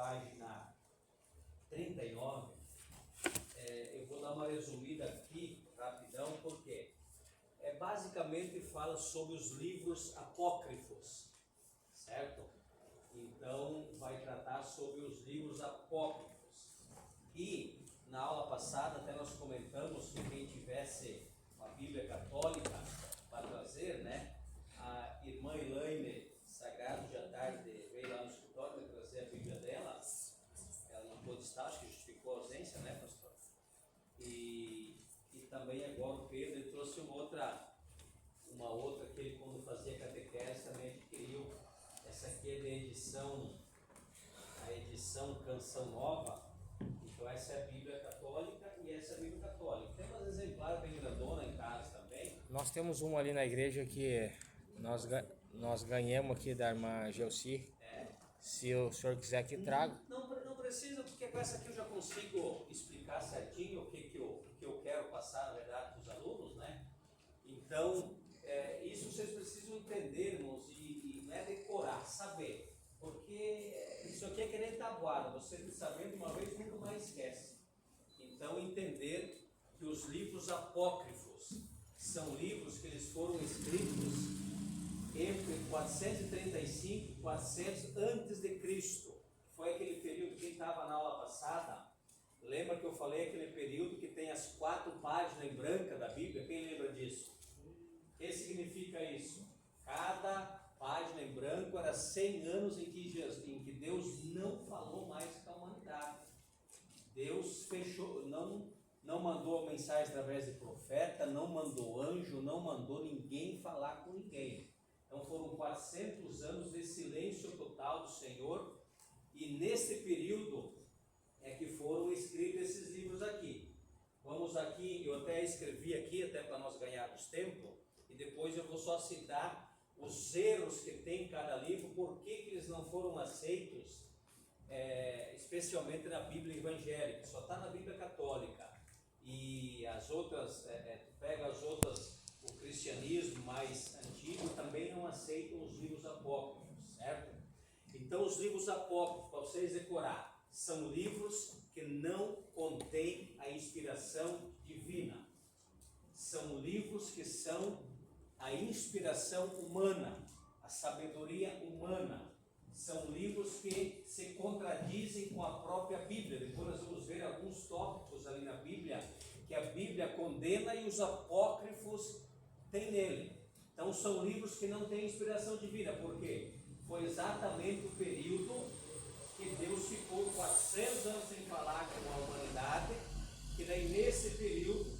página 39, eu vou dar uma resumida aqui, rapidão, porque basicamente fala sobre os livros apócrifos, certo? Então, vai tratar sobre os livros apócrifos. E, na aula passada, até nós comentamos que quem tivesse uma Bíblia católica para trazer, né? A irmã Elaine Sagrado de à tarde veio lá no escritório para trazer a Bíblia dela. Ela não pôde estar, acho que justificou a ausência, né, pastor? E também agora o Pedro ele trouxe uma outra que ele, quando fazia catequese, também adquiriu. Essa aqui é a edição Canção Nova. Então essa é a Bíblia Católica e essa é a Bíblia Católica. Tem umas exemplares bem grandona em casa também. Nós temos uma ali na igreja que nós ganhamos aqui da irmã Gelsi. Se o senhor quiser que traga. Não precisa, porque com essa aqui eu já consigo explicar certinho o que eu quero passar, na verdade, para os alunos, né? Então, isso vocês precisam entender, irmãos, e não é decorar, saber. Porque isso aqui é que nem tabuada, você sabendo uma vez nunca mais esquece. Então, entender que os livros apócrifos são livros que eles foram escritos entre 435 e 400 antes de Cristo. Foi aquele período, quem estava na aula passada, lembra que eu falei aquele período que tem as 4 páginas em branca da Bíblia? Quem lembra disso? O que significa isso? Cada página em branco era 100 anos em que Deus não falou mais com a humanidade. Deus fechou, não mandou a mensagem através de profeta, não mandou anjo, não mandou ninguém falar com ninguém. Então foram 400 anos de silêncio total do Senhor, e nesse período é que foram escritos esses livros aqui. Vamos aqui, eu até escrevi aqui, até para nós ganharmos tempo, e depois eu vou só citar os erros que tem em cada livro, por que eles não foram aceitos, especialmente na Bíblia evangélica, só está na Bíblia católica. E as outras, pega as outras, o cristianismo mais antigo também não aceitam os livros apócrifos, certo? Então os livros apócrifos, para vocês decorar, são livros que não contêm a inspiração divina. São livros que são a inspiração humana, a sabedoria humana. São livros que se contradizem com a própria Bíblia. Depois nós vamos ver alguns tópicos ali na Bíblia que a Bíblia condena e os apócrifos têm nele. Então são livros que não têm inspiração divina. Por quê? Foi exatamente o período que Deus ficou 400 anos sem falar com a humanidade, que daí nesse período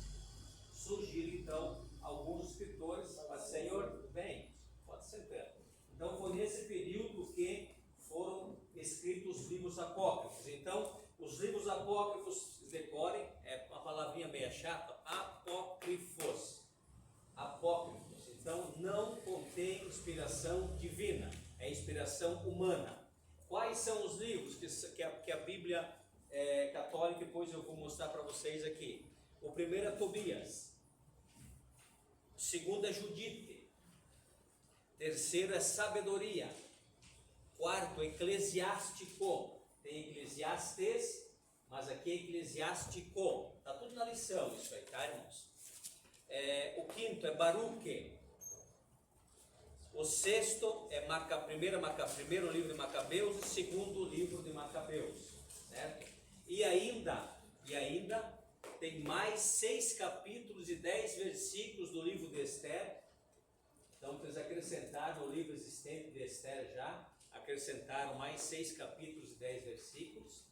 surgiram então alguns escritores. Senhor, vem, pode sentar. Então foi nesse período que foram escritos os livros apócrifos. Então, os livros apócrifos, decorem, é uma palavrinha meio chata, apócrifos. Apócrifos. Então, não contém inspiração divina, é inspiração humana. Quais são os livros que a Bíblia católica, depois eu vou mostrar para vocês aqui. O primeiro é Tobias. O segundo é Judite. Terceiro é Sabedoria. Quarto, Eclesiástico. Tem Eclesiastes, mas aqui é Eclesiástico. Está tudo na lição isso aí, tá, irmãos? O quinto é Baruque. O sexto é primeiro livro de Macabeus e segundo livro de Macabeus, certo? E ainda tem mais 6 capítulos e 10 versículos do livro de Esther. Então, eles acrescentaram o livro existente de Esther já, acrescentaram mais 6 capítulos e 10 versículos.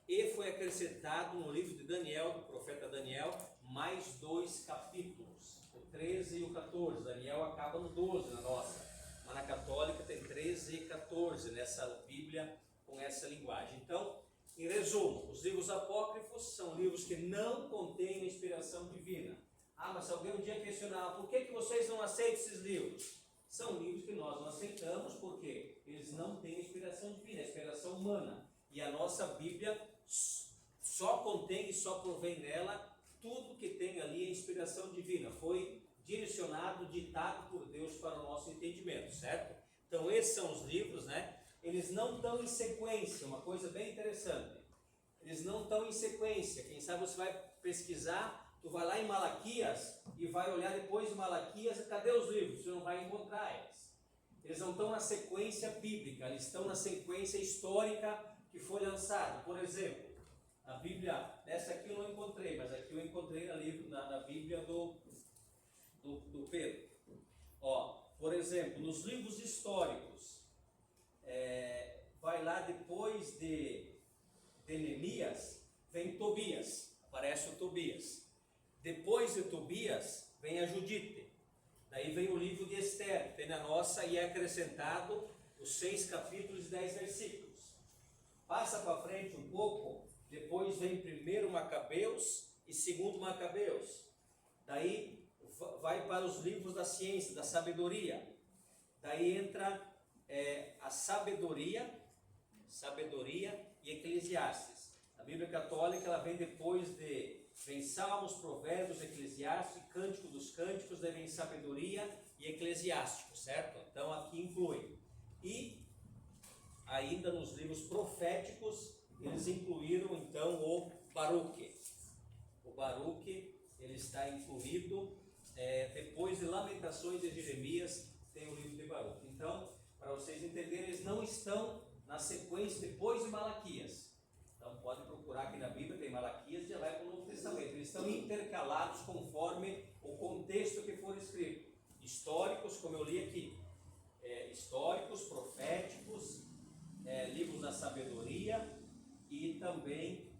E foi acrescentado no livro de Daniel, do profeta Daniel, mais 2 capítulos, o 13 e o 14. Daniel acaba no 12 na nossa, mas na católica tem 13 e 14 nessa Bíblia com essa linguagem. Então, em resumo, os livros apócrifos são livros que não contêm inspiração divina. Mas se alguém um dia questionar, por que vocês não aceitam esses livros? São livros que nós não aceitamos porque eles não têm inspiração divina, é inspiração humana. E a nossa Bíblia só contém e só provém nela tudo que tem ali é inspiração divina. Foi direcionado, ditado por Deus para o nosso entendimento, certo? Então esses são os livros, né? eles não estão em sequência, uma coisa bem interessante. Eles não estão em sequência. Quem sabe você vai pesquisar, tu vai lá em Malaquias e vai olhar depois de Malaquias, cadê os livros? Você não vai encontrar eles. Eles não estão na sequência bíblica, eles estão na sequência histórica que foi lançada. Por exemplo, a Bíblia, essa aqui eu não encontrei, mas aqui eu encontrei na Bíblia do Pedro. Ó, por exemplo, nos livros históricos, vai lá depois de Neemias, vem Tobias, aparece o Tobias. Depois de Tobias, vem a Judite. Daí vem o livro de Esther, tem na nossa e é acrescentado os 6 capítulos e 10 versículos. Passa para frente um pouco, depois vem primeiro Macabeus e segundo Macabeus. Daí vai para os livros da ciência, da sabedoria. Daí entra a sabedoria e Eclesiastes. A Bíblia Católica ela vem depois vem Salmos, Provérbios, Eclesiastes, Cântico dos Cânticos, daí vem sabedoria e eclesiástico, certo? Então aqui inclui. E ainda nos livros proféticos, eles incluíram então o Baruque. O Baruque, ele está incluído depois de Lamentações de Jeremias, tem o livro de Baruque. Então, para vocês entenderem, eles não estão na sequência depois de Malaquias. Então, pode procurar aqui na Bíblia, tem Malaquias e já vai para o Novo Testamento. Eles estão intercalados conforme o contexto que for escrito. Históricos, como eu li aqui. Históricos, proféticos, livros da sabedoria e também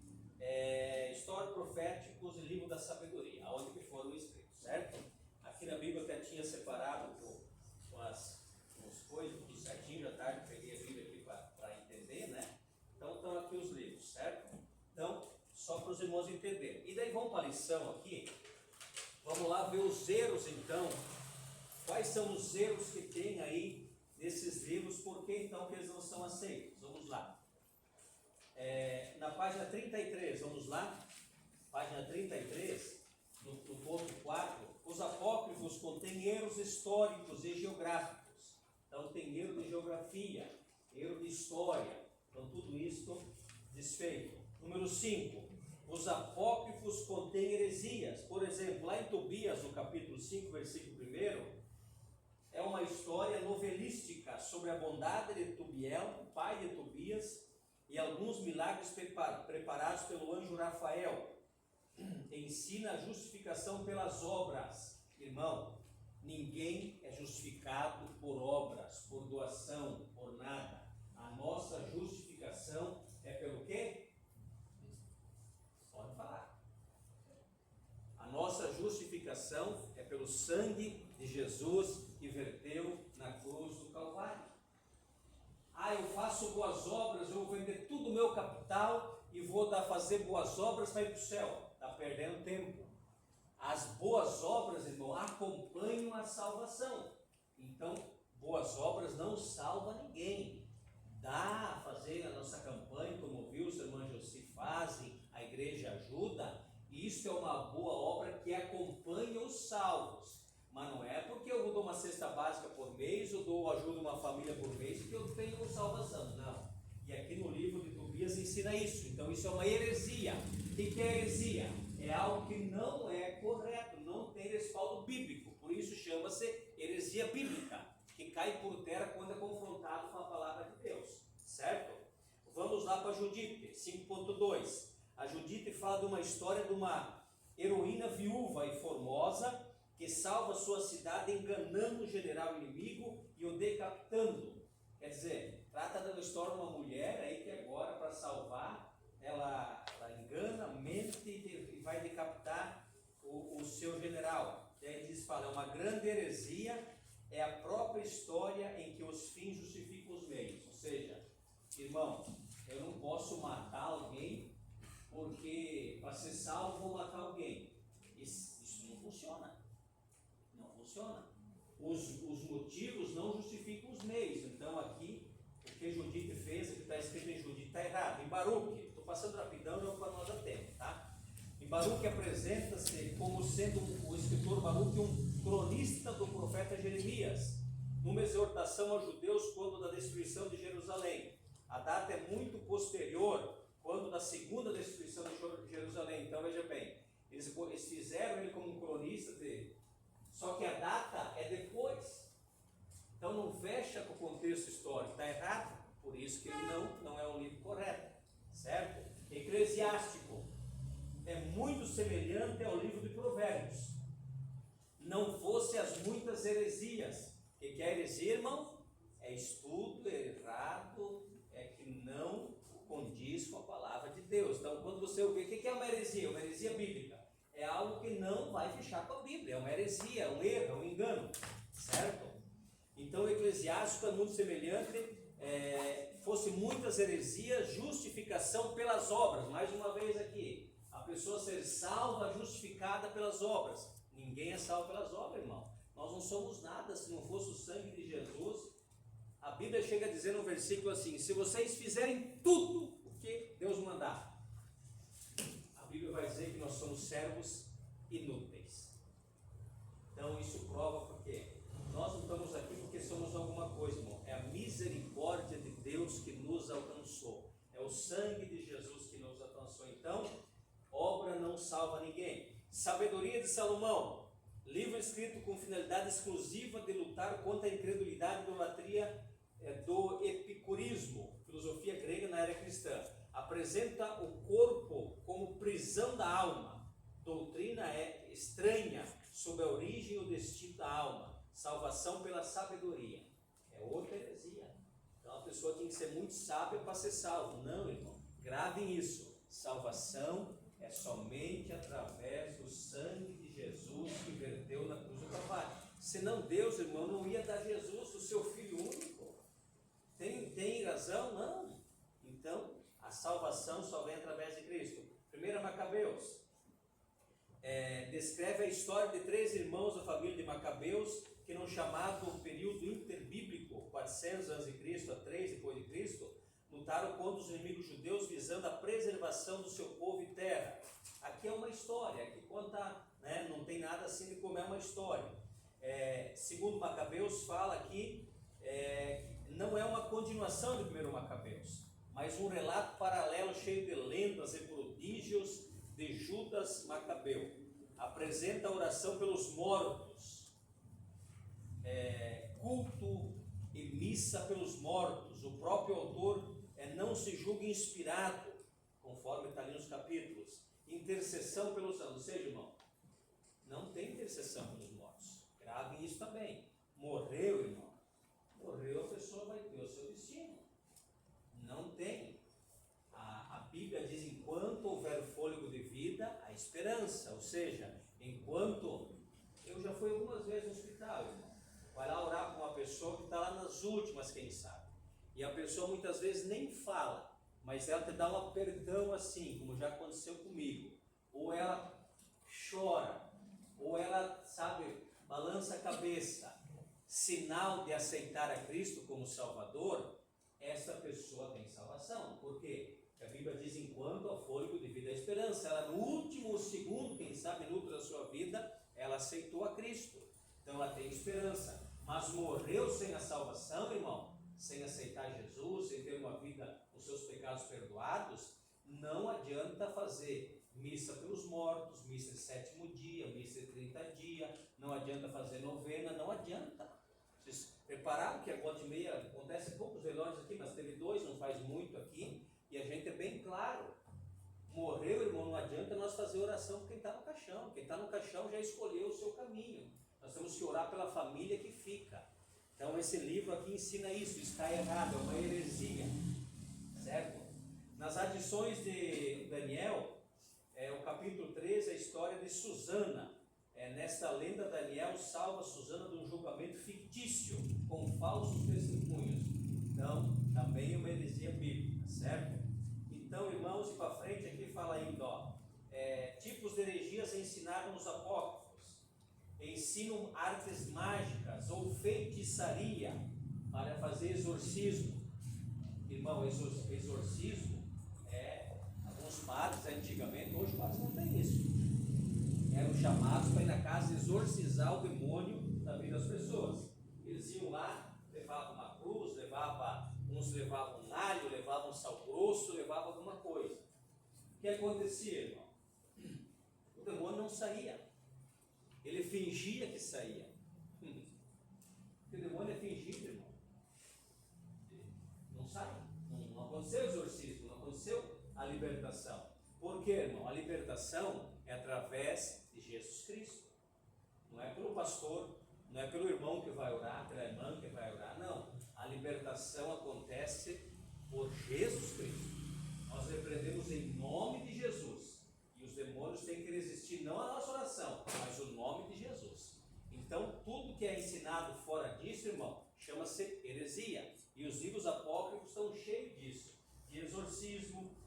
históricos, proféticos e livros da sabedoria, aonde que foram escritos, certo? Aqui na Bíblia eu até tinha separado com as coisas, tudo certinho, já tarde peguei a Bíblia aqui para entender, né? Então estão aqui os livros, certo? Então, só para os irmãos entenderem. E daí vamos para a lição aqui. Vamos lá ver os erros então. Quais são os erros que tem aí nesses livros? Por que então que eles não são aceitos? Vamos lá. Na página 33, vamos lá. Página 33, no ponto 4. Os apócrifos contêm erros históricos e geográficos. Então tem erro de geografia, erro de história. Então tudo isso desfeito. Número 5. Os apócrifos contêm heresias. Por exemplo, lá em Tobias, no capítulo 5, versículo 1, é uma história novelística sobre a bondade de Tubiel, pai de Tobias, e alguns milagres preparados pelo anjo Rafael. Ensina a justificação pelas obras. Irmão, ninguém é justificado por obras, por doação, por nada. A nossa justificação é pelo quê? Pode falar. A nossa justificação é pelo sangue de Jesus que verteu na cruz do Calvário. Eu faço boas obras, eu vou vender tudo o meu capital e vou fazer boas obras para ir para o céu. Está perdendo tempo. As boas obras, irmão, acompanham a salvação. Então, boas obras não salvam ninguém. Dá a fazer a nossa campanha, como viu, os irmãos José fazem, a igreja ajuda. Isso é uma boa obra que acompanha os salvos. Mas não é porque eu dou uma cesta básica por mês, ou ajudo uma família por mês, que eu tenho salvação. Não. E aqui no livro de Tobias ensina isso. Então isso é uma heresia. O que é heresia? É algo que não é correto, não tem respaldo bíblico. Por isso chama-se heresia bíblica, que cai por terra quando é confrontado com a palavra de Deus. Certo? Vamos lá para Judite, 5.2. A Judite fala de uma história de uma heroína viúva e formosa, que salva sua cidade enganando o general inimigo e o decapitando. Quer dizer, trata da história de uma mulher aí que agora, para salvar, ela engana, mente e vai decapitar o seu general. E aí fala, é uma grande heresia, é a própria história em que os fins justificam os meios. Ou seja, irmão, eu não posso matar alguém porque para ser salvo vou matar alguém. Isso não funciona. Não funciona. Os motivos não justificam os meios. Então aqui, o que Judite fez, o que está escrito em Judite está errado. Em Baruque, estou passando rapidão, não para nós dar tempo, tá? Em Baruque apresenta-se como sendo o escritor Baruque um cronista do profeta Jeremias. numa exortação aos judeus quando da destruição de Jerusalém. A data é muito posterior, quando da segunda destruição de Jerusalém. Então veja bem, eles fizeram ele como um cronista, só que a data é depois. Então não fecha com o contexto histórico, está errado. Por isso que ele não é um livro correto, certo? Eclesiástico é muito semelhante ao livro de Provérbios. Não fosse as muitas heresias. O que é heresia, irmão? É estudo errado, é que não condiz com a palavra de Deus. Então, quando você ouvir, o que é uma heresia? Uma heresia bíblica. É algo que não vai fechar com a Bíblia. É uma heresia, é um erro, é um engano, certo? Então, o eclesiástico é muito semelhante. Fosse muitas heresias, justificação pelas obras. Mais uma vez aqui, a pessoa ser salva, justificada pelas obras. Ninguém é salvo pelas obras, irmão. Nós não somos nada se não fosse o sangue de Jesus. A Bíblia chega a dizer no versículo assim: se vocês fizerem tudo o que Deus mandar, a Bíblia vai dizer que nós somos servos inúteis. Então isso prova porque nós não estamos aqui porque somos alguma coisa, irmão. É a misericórdia de Deus que nos alcançou. É o sangue de Jesus que nos alcançou. Então, obra não salva ninguém. Sabedoria de Salomão, livro escrito com finalidade exclusiva de lutar contra a incredulidade e idolatria do epicurismo, filosofia grega na era cristã. Apresenta o corpo como prisão da alma. Doutrina estranha sobre a origem e o destino da alma. Salvação pela sabedoria. É outra heresia. Então a pessoa tem que ser muito sábia para ser salvo. Não, irmão. Gravem isso. Salvação é somente através do sangue de Jesus que verteu na cruz do Calvário. Senão Deus, irmão, não ia dar Jesus, o seu Filho único. Tem razão? Não. Então, a salvação só vem através de Cristo. 1 Macabeus descreve a história de 3 irmãos da família de Macabeus, que no chamado período interbíblico, 400 a.C. a 3 depois de Cristo, lutaram contra os inimigos judeus visando a preservação do seu povo e terra. Aqui é uma história que conta, não tem nada assim de como é uma história. Segundo Macabeus fala aqui, não é uma continuação de 1 Macabeus, mas um relato paralelo cheio de lendas e prodígios de Judas Macabeu. Apresenta a oração pelos mortos, culto e missa pelos mortos. O próprio autor não se julga inspirado, conforme está ali nos capítulos. Intercessão pelos santos. Ou seja, irmão, não tem intercessão pelos mortos. Gravem isso também. Morreu, irmão. Morreu, a pessoa vai ter o seu destino. Não tem. A Bíblia diz: enquanto houver fôlego de vida, há esperança. Ou seja, enquanto... Eu já fui algumas vezes no hospital, irmão. Vai lá orar com uma pessoa que está lá nas últimas, quem sabe. E a pessoa muitas vezes nem fala, mas ela te dá um perdão assim, como já aconteceu comigo. Ou ela chora, ou ela, balança a cabeça. Sinal de aceitar a Cristo como Salvador, essa pessoa tem salvação. Por quê? Porque a Bíblia diz: enquanto há fôlego de vida, há esperança. Ela no último segundo, quem sabe, minuto da sua vida, ela aceitou a Cristo. Então ela tem esperança. Mas morreu sem a salvação, irmão, sem aceitar Jesus, sem ter uma vida com seus pecados perdoados, não adianta fazer missa pelos mortos, missa de 7º dia, missa de 30 dias, não adianta fazer novena, não adianta. Vocês repararam que a volta e meia acontece poucos velórios aqui, mas teve 2, não faz muito aqui, e a gente é bem claro. Morreu, irmão, não adianta nós fazer oração por quem está no caixão. Quem está no caixão já escolheu o seu caminho. Nós temos que orar pela família que fica. Então esse livro aqui ensina isso, está errado, é uma heresia, certo? Nas adições de Daniel, o capítulo 13, a história de Susana. Nesta lenda, Daniel salva Susana de um julgamento fictício, com falsos testemunhos. Então, também é uma heresia bíblica, certo? Então, irmãos, para frente aqui fala ainda, tipos de heresias ensinaram os apócrifos. Ensinam artes mágicas ou feitiçaria para fazer exorcismo. Irmão, exorcismo alguns padres antigamente, hoje os padres não têm isso. Eram chamados para ir na casa exorcizar o demônio da vida das pessoas. Eles eles iam lá, levavam uma cruz, uns levavam um alho, levavam um sal grosso, levavam alguma coisa. O que acontecia, irmão? O demônio não saía. Ele fingia que saía. Porque o demônio é fingido, irmão. Não sai. Não aconteceu o exorcismo, não aconteceu a libertação. Por quê, irmão? A libertação é através de Jesus Cristo. Não é pelo pastor, não é pelo irmão que vai orar, pela irmã que vai orar, não. A libertação acontece por Jesus Cristo. Nós repreendemos em nome de Jesus. E os demônios têm que resistir não à nossa oração, mas o nome de Jesus. Então, tudo que é ensinado fora disso, irmão, chama-se heresia. E os livros apócrifos estão cheios disso. De exorcismo,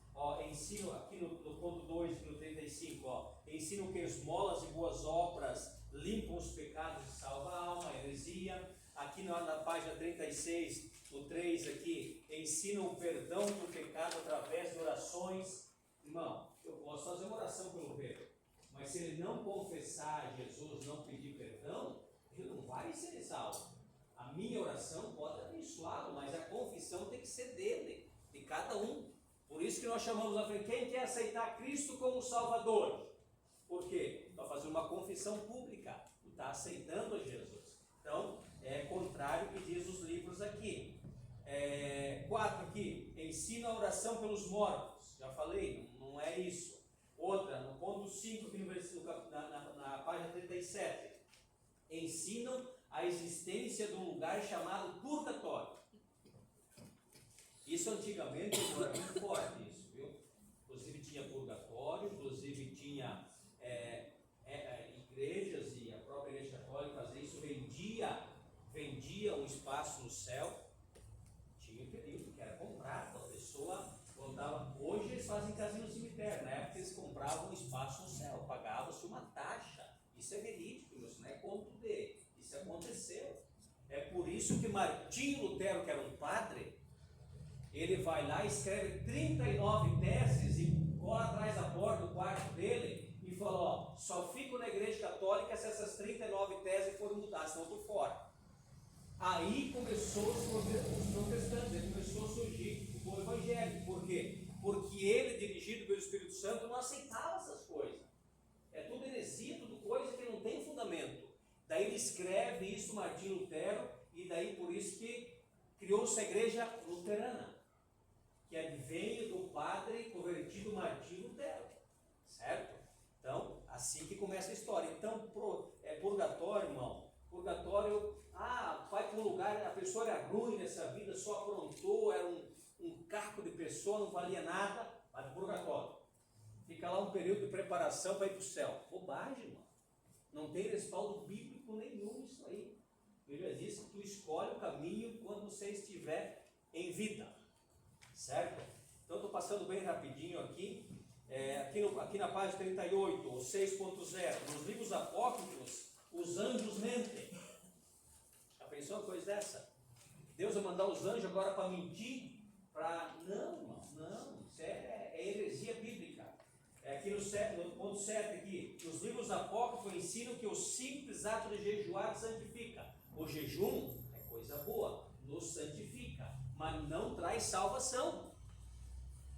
ensino aqui no ponto 2, aqui no 35, ensinam que esmolas e boas obras limpam os pecados e salvam a alma, heresia. Aqui na página 36, no 3 aqui, ensinam o perdão do pecado através de orações. Irmão, eu posso fazer uma oração pelo Pedro, mas se ele não confessar a Jesus, não pedir perdão, ele não vai ser salvo. A minha oração pode abençoá-lo, mas a confissão tem que ser dele, de cada um. Por isso que nós chamamos a frente, quem quer aceitar Cristo como Salvador? Por quê? Para fazer uma confissão pública, está aceitando a Jesus. Então, é contrário ao que diz os livros aqui. 4 aqui, ensina a oração pelos mortos. Já falei, não é isso. Outra, no ponto 5, aqui na página 37, ensinam a existência de um lugar chamado purgatório. Isso antigamente era muito forte, isso, viu? Inclusive tinha purgatório, inclusive tinha igrejas, e a própria igreja católica fazia isso, vendia um espaço no céu. Tinha um período que era comprado, a pessoa contava. Hoje eles fazem casinho no cemitério, na época eles compravam um espaço no céu, pagava-se uma taxa. Isso é verídico, isso não é conto de, isso aconteceu. É por isso que Martinho Lutero, que era um padre, ele vai lá e escreve 39 teses e cola atrás da porta do quarto dele e fala, só fico na igreja católica se essas 39 teses forem mudadas, senão eu estou fora. Aí começou os protestantes, ele começou a surgir o povo evangélico. Por quê? Porque ele, dirigido pelo Espírito Santo, não aceitava essas coisas. É tudo heresia, tudo coisa que não tem fundamento. Daí ele escreve isso, Martinho Lutero, e daí por isso que criou-se a igreja luterana, que veio do padre convertido Martinho Lutero, certo? Então, assim que começa a história. Então, purgatório, irmão, purgatório, vai para um lugar, a pessoa era ruim nessa vida, só aprontou, era um caco de pessoa, não valia nada, vai para o purgatório. Fica lá um período de preparação para ir para o céu. Bobagem, irmão. Não tem respaldo bíblico nenhum isso aí. A Bíblia diz que tu escolhe o caminho quando você estiver em vida. Certo? Então estou passando bem rapidinho aqui. Aqui na página 38, ou 6.0, nos livros apócrifos, os anjos mentem. Já pensou uma coisa dessa? Deus vai mandar os anjos agora para mentir? Não, irmão, não. Isso é heresia bíblica. Aqui no ponto 7, aqui, nos livros apócrifos ensinam que o simples ato de jejuar santifica. O jejum é coisa boa, nos santifica, mas não traz salvação.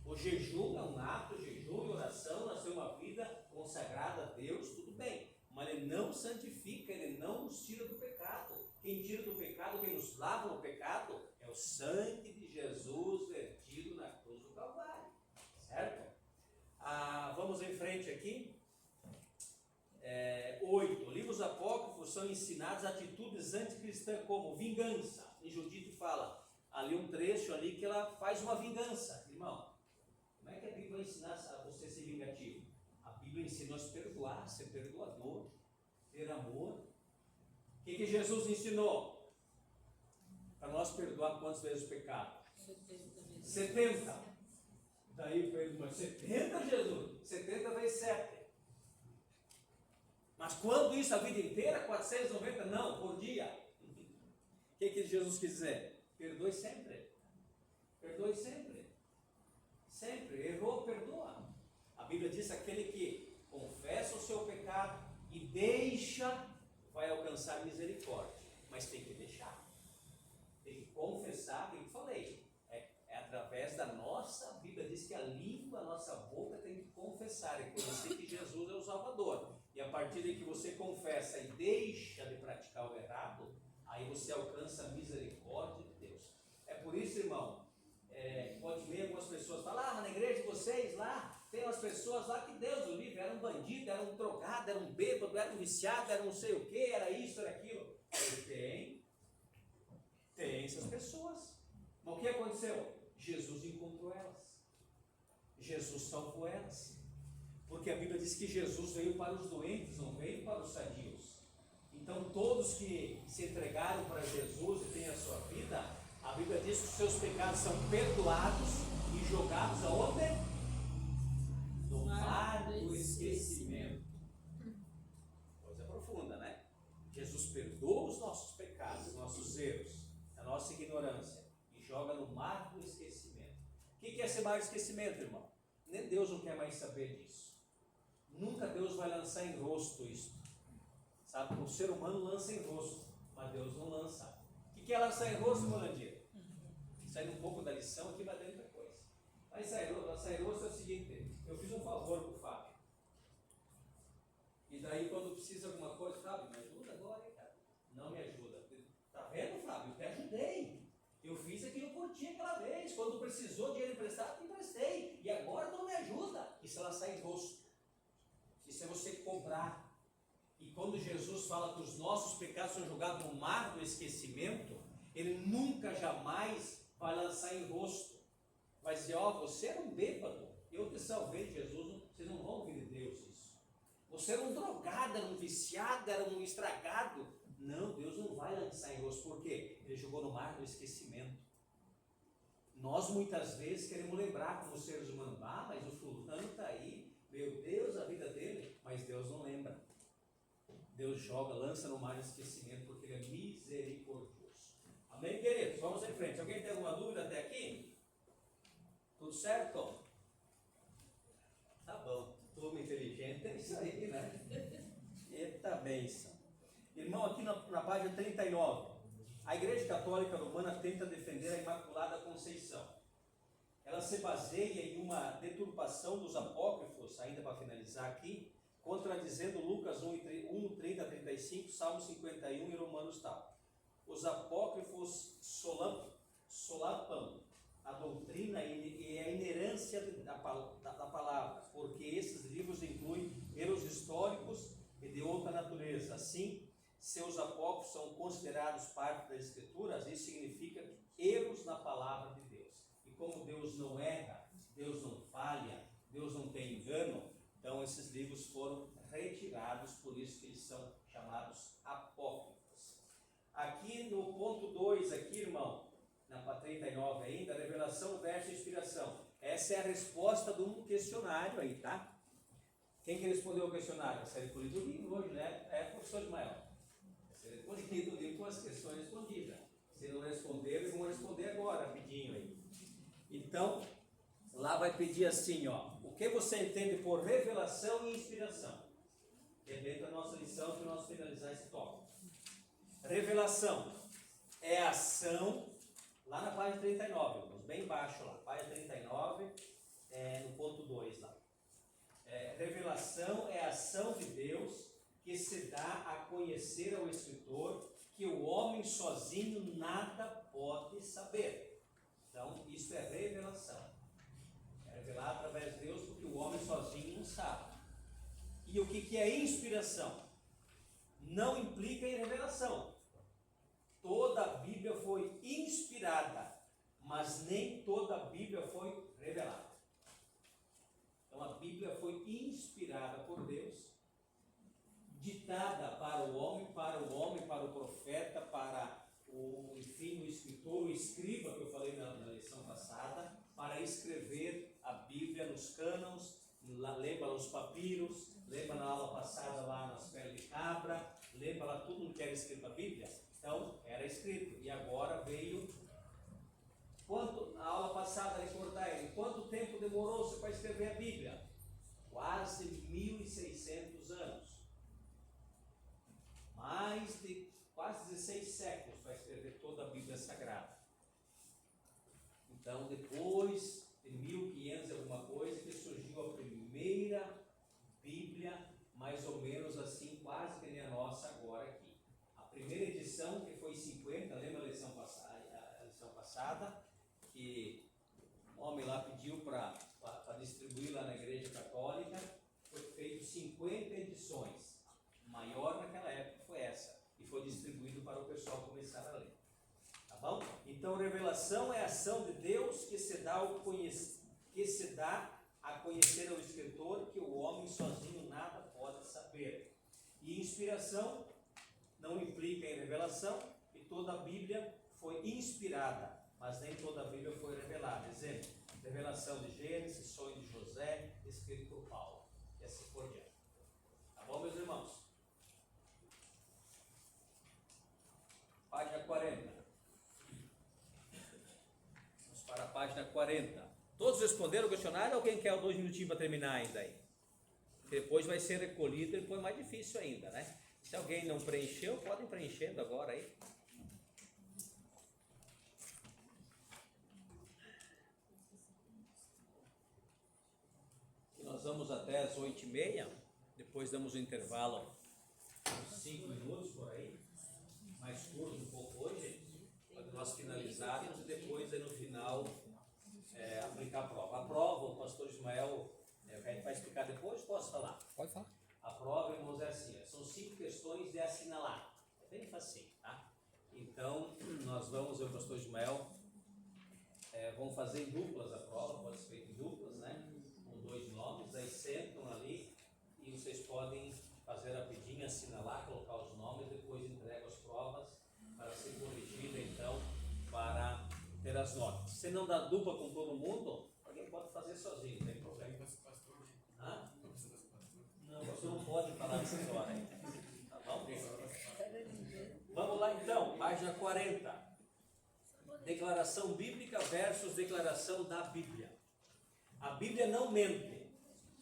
O jejum é um ato, jejum e oração, nós temos uma vida consagrada a Deus, tudo bem, mas ele não santifica, ele não nos tira do pecado. Quem tira do pecado, quem nos lava no pecado, é o sangue de Jesus vertido na cruz do Calvário, certo? Vamos em frente aqui. 8. Livros apócrifos são ensinados atitudes anticristãs, como vingança. Em Judite fala, ali um trecho ali que ela faz uma vingança. Irmão, como é que a Bíblia vai ensinar a você ser vingativo? A Bíblia ensina a se perdoar, ser perdoador, ter amor. O que Jesus ensinou? Para nós perdoar quantas vezes o pecado? 70. Daí o Pedro, mas 70, Jesus? 70 vezes 7. Mas quando isso a vida inteira? 490? Não, por dia. O que Jesus quis dizer? Perdoe sempre. Perdoe sempre. Sempre. Errou, perdoa. A Bíblia diz que aquele que confessa o seu pecado e deixa, vai alcançar misericórdia. Mas tem que deixar. a Bíblia diz que a língua, a nossa boca tem que confessar e conhecer que Jesus é o Salvador. E a partir de que você confessa e deixa de praticar o errado, aí você alcança a misericórdia de Deus. É por isso, irmão, pode ver algumas pessoas falar, mas na igreja de vocês lá, tem umas pessoas lá que Deus o livre, era um bandido, era um drogado, era um bêbado, era um viciado, era não sei o que, era isso, era aquilo. Tem essas pessoas. Mas o que aconteceu? Jesus encontrou elas. Jesus salvou elas. Porque a Bíblia diz que Jesus veio para os doentes, não veio para os sadios. Então todos que se entregaram para Jesus e têm a sua vida, a Bíblia diz que os seus pecados são perdoados e jogados aonde? No mar do esquecimento. Coisa profunda, né? Jesus perdoa os nossos pecados, nossos erros, a nossa ignorância e joga no mar do esquecimento. O que é esse mar do esquecimento, irmão? Nem Deus não quer mais saber disso. Nunca Deus vai lançar em rosto isso. Sabe, o ser humano lança em rosto, mas Deus não lança. O que é lançar em rosto, Molandir? Saindo um pouco da lição aqui, vai dentro da coisa. Mas lançar em rosto é o seguinte: eu fiz um favor para o Fábio. E daí, quando precisa de alguma coisa, Fábio, me ajuda agora, hein, cara? Não me ajuda. Tá vendo, Fábio? Eu te ajudei. Eu fiz aquilo por ti aquela vez. Quando precisou de dinheiro emprestado, te emprestei. E agora não me ajuda. Isso é lançar em rosto. Isso é você cobrar. E quando Jesus fala que os nossos pecados são jogados no mar do esquecimento, Ele nunca, jamais vai lançar em rosto. Vai dizer, você era um bêbado, eu te salvei, Jesus, vocês não vão ouvir de Deus isso. Você era um drogado, era um viciado, era um estragado. Não, Deus não vai lançar em rosto. Por quê? Ele jogou no mar do esquecimento. Nós muitas vezes queremos lembrar como seres humanos, mas o fulano está aí, meu Deus, a vida dele, mas Deus não lembra. Deus joga, lança no mar do esquecimento, porque Ele é misericordioso. Amém, queridos? Vamos em frente. Alguém tem alguma dúvida até aqui? Tudo certo? Tá bom. Turma inteligente é isso aí, né? Eita bênção. Irmão, aqui na página 39, a Igreja Católica Romana tenta defender a Imaculada Conceição. Ela se baseia em uma deturpação dos apócrifos, ainda para finalizar aqui, contradizendo Lucas 1, 30 a 35, Salmo 51 e Romanos tal. Os apócrifos solapam a doutrina e a inerência da palavra, porque esses livros incluem erros históricos e de outra natureza. Assim, seus apócrifos são considerados parte das Escrituras, isso significa erros na palavra de Deus. E como Deus não erra, Deus não falha, Deus não tem engano, então esses livros foram retirados, por isso que eles são chamados apócrifos. Aqui no ponto 2, aqui, irmão, na 39 ainda, revelação versus inspiração. Essa é a resposta de um questionário aí, tá? Quem que respondeu o questionário? Você recolhido o livro hoje, né? Professor Ismael. Você recolhido o livro com as questões respondidas. Se não responderam, eles vão responder agora, rapidinho aí. Então, lá vai pedir assim, o que você entende por revelação e inspiração? Que é dentro da nossa lição que nós finalizar esse tópico. Revelação é a ação, lá na página 39, irmãos, bem embaixo lá, página 39, no ponto 2 lá. Revelação é a ação de Deus que se dá a conhecer ao escritor que o homem sozinho nada pode saber. Então, isso é revelação. É revelar através de Deus porque o homem sozinho não sabe. E o que é inspiração? Não implica em revelação. Toda a Bíblia foi inspirada, mas nem toda a Bíblia foi revelada. Então a Bíblia foi inspirada por Deus, ditada para o homem, para o profeta, para o escritor, o escriba, que eu falei na lição passada, para escrever a Bíblia nos cânons, lembra nos papiros, lembra na aula passada lá nas peles de cabra, lembra lá tudo que era escrito na Bíblia? Então, era escrito. E agora veio, na aula passada, recordai, quanto tempo demorou-se para escrever a Bíblia? Quase 1.600 anos. Mais de quase 16 séculos para escrever toda a Bíblia Sagrada. Então, depois de pediu para distribuir lá na Igreja Católica, foi feito 50 edições. A maior naquela época foi essa, e foi distribuído para o pessoal começar a ler. Tá bom? Então, revelação é a ação de Deus que se dá a conhecer ao escritor, que o homem sozinho nada pode saber. E inspiração não implica em revelação, e toda a Bíblia foi inspirada, mas nem toda a Bíblia foi revelada. Exemplo, revelação de Gênesis, sonho de José, escrito por Paulo, e assim por diante. Tá bom, meus irmãos? Página 40. Vamos para a página 40. Todos responderam o questionário, ou quem quer 2 minutinhos para terminar ainda aí? Depois vai ser recolhido e depois mais difícil ainda, né? Se alguém não preencheu, podem preenchendo agora aí. E nós vamos até as 8h30, depois damos um intervalo, uns 5 minutos por aí, mais curto um pouco hoje, para nós finalizarmos e depois aí no final aplicar a prova. A prova, o pastor Ismael vai explicar depois, posso falar? Pode falar. A prova, irmãos, é assim, são 5 questões de assinalar, é bem facinho, tá? Então, nós vamos, eu e o pastor Ismael, vamos fazer em duplas a prova, pode ser feita em duplas, né? Com 2 nomes, aí sentam ali e vocês podem fazer rapidinho, assinalar, colocar os nomes, depois entregam as provas para ser corrigida, então, para ter as notas. Se não dá dupla com todo mundo, alguém pode fazer sozinho, não tem problema. Hã? Não, você não pode falar essa história aí. Tá bom? Vamos lá então, página 40. Declaração bíblica versus declaração da Bíblia. A Bíblia não mente,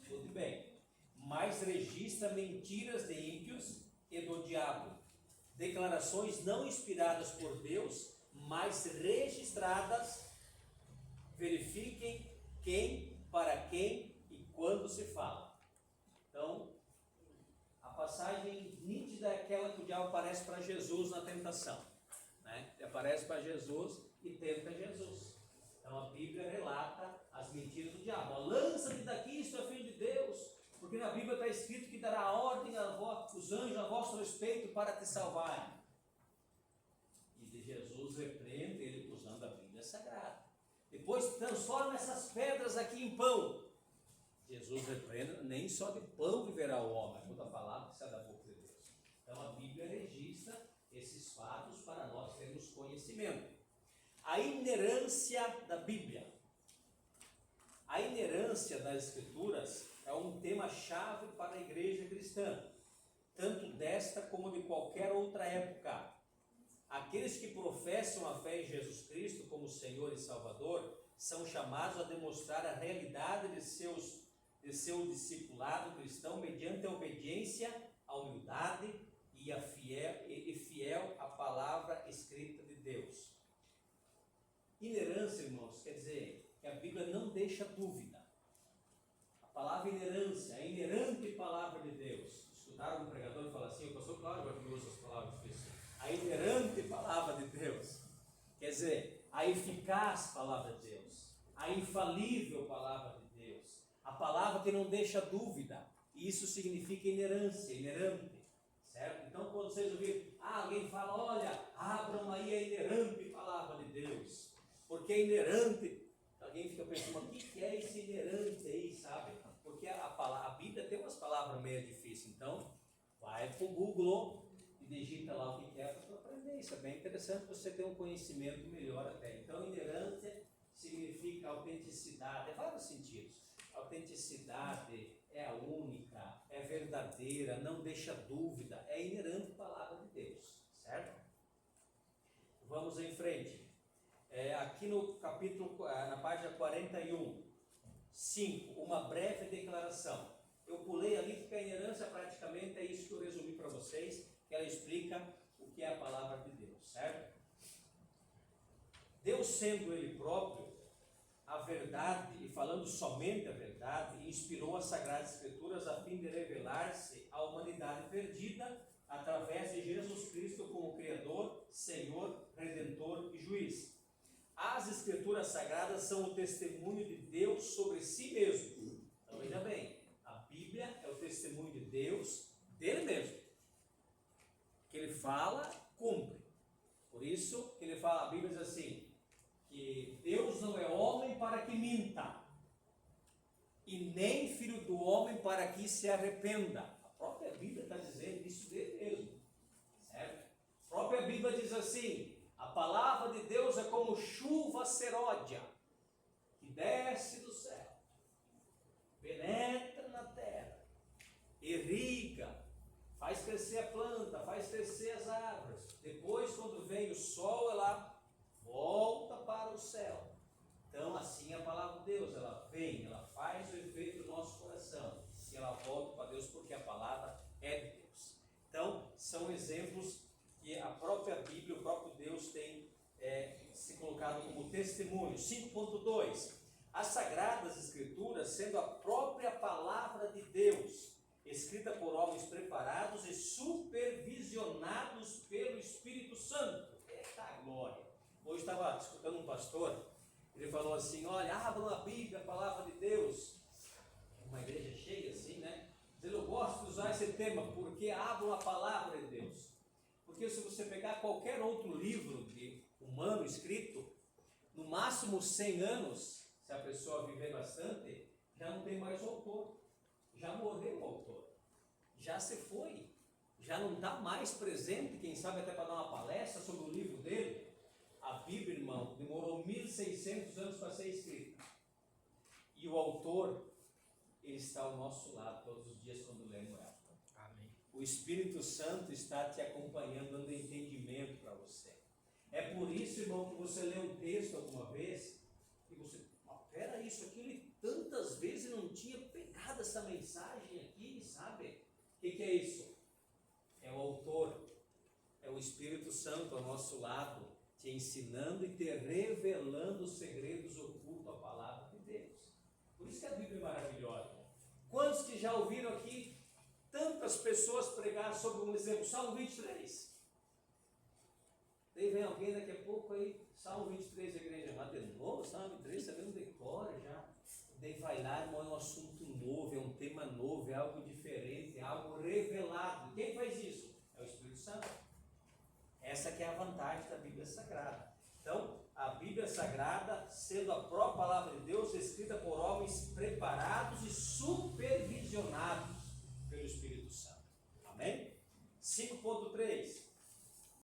tudo bem, mas registra mentiras de ímpios e do diabo. Declarações não inspiradas por Deus, mas registradas. Verifiquem quem, para quem e quando se fala. Então, a passagem nítida é aquela que o diabo aparece para Jesus na tentação, né? Ele aparece para Jesus e tenta Jesus. Então a Bíblia relata as mentiras do diabo. Lança-te daqui, se tu é filho de Deus, porque na Bíblia está escrito que dará ordem os anjos a vosso respeito para te salvarem. E de Jesus repreende ele usando a Bíblia Sagrada. Depois transforma essas pedras aqui em pão. Jesus repreende, nem só de pão viverá o homem, toda a palavra que sai da boca de Deus. Então a Bíblia registra esses fatos para nós termos conhecimento. A inerância da Bíblia. A inerância das Escrituras é um tema-chave para a igreja cristã, tanto desta como de qualquer outra época. Aqueles que professam a fé em Jesus Cristo como Senhor e Salvador são chamados a demonstrar a realidade de seu discipulado cristão mediante a obediência, a humildade e fiel à palavra escrita de Deus. Inerância, irmãos, quer dizer que a Bíblia não deixa dúvida. A palavra inerância, a inerente palavra de Deus. Escutaram um pregador falar assim, o pastor Cláudio vai usa as palavras difíceis. A inerente palavra de Deus. Quer dizer, a eficaz palavra de Deus. A infalível palavra de Deus. A palavra que não deixa dúvida. Isso significa inerência, inerente. Certo? Então, quando vocês ouvirem, alguém fala, olha, abram aí a inerente palavra de Deus. Porque é inerente. Alguém fica pensando, o que é esse inerente aí, sabe? Porque a Bíblia tem umas palavras meio difíceis. Então, vai para o Google e digita lá o que é para aprender. Isso é bem interessante, você ter um conhecimento melhor até. Então, inerência significa autenticidade, em vários sentidos. Autenticidade é a única, é verdadeira, não deixa dúvida, é inerente à palavra de Deus, certo? Vamos em frente. Aqui no capítulo, na página 41, 5, uma breve declaração. Eu pulei ali porque a inerência praticamente é isso que eu resumi para vocês, que ela explica o que é a palavra de Deus, certo? Deus sendo Ele próprio a verdade, e falando somente a verdade, inspirou as Sagradas Escrituras a fim de revelar-se à humanidade perdida através de Jesus Cristo como Criador, Senhor, Redentor e Juiz. As Escrituras Sagradas são o testemunho de Deus sobre si mesmo. Então veja bem, a Bíblia é o testemunho de Deus, dele mesmo. Que ele fala, cumpre. Por isso que ele fala, a Bíblia diz assim, que Deus não é homem para que minta, e nem filho do homem para que se arrependa. A própria Bíblia está dizendo isso dele mesmo. Certo? A própria Bíblia diz assim, a palavra de Deus é como chuva seródia, que desce do céu, penetra na terra, irriga, faz crescer a planta, faz crescer as árvores. Depois, quando vem o sol, ela volta para o céu. Então, assim é a palavra de Deus. Ela vem, ela faz o efeito no nosso coração. E ela volta para Deus porque a palavra é de Deus. Então, são exemplos que a própria Bíblia, o próprio Deus tem se colocado como testemunho. 5.2. As Sagradas Escrituras, sendo a própria palavra de Deus, escrita por homens preparados e supervisionados pelo Espírito Santo. Eita glória! Hoje estava escutando um pastor, ele falou assim, olha, abram a Bíblia, a palavra de Deus. Uma igreja cheia assim, né? Mas eu gosto de usar esse tema, porque abram a palavra de Deus. Porque se você pegar qualquer outro livro humano escrito, no máximo 100 anos, se a pessoa viver bastante, já não tem mais autor. Já morreu o autor. Já se foi. Já não está mais presente, quem sabe até para dar uma palestra sobre o livro dele. A Bíblia, irmão, demorou 1600 anos para ser escrita. E o autor, ele está ao nosso lado todos os dias quando lemos ela. Amém. O Espírito Santo está te acompanhando, dando entendimento para você. É por isso, irmão, que você lê um texto alguma vez e você, pera, isso aqui ele tantas vezes não tinha pegado essa mensagem aqui, sabe? O que é isso? É o autor, é o Espírito Santo ao nosso lado, te ensinando e te revelando os segredos ocultos à palavra de Deus. Por isso que a Bíblia é maravilhosa. Quantos que já ouviram aqui tantas pessoas pregar sobre um exemplo, Salmo 23? Daí vem alguém daqui a pouco aí, Salmo 23, a igreja, mas de novo, Salmo 23, sabendo decora já. Daí vai lá, irmão, é um assunto novo, é um tema novo, é algo diferente, é algo revelado. Quem faz isso? É o Espírito Santo. Essa que é a vantagem da Bíblia Sagrada. Então, a Bíblia Sagrada, sendo a própria palavra de Deus, escrita por homens preparados e supervisionados pelo Espírito Santo. Amém? 5.3.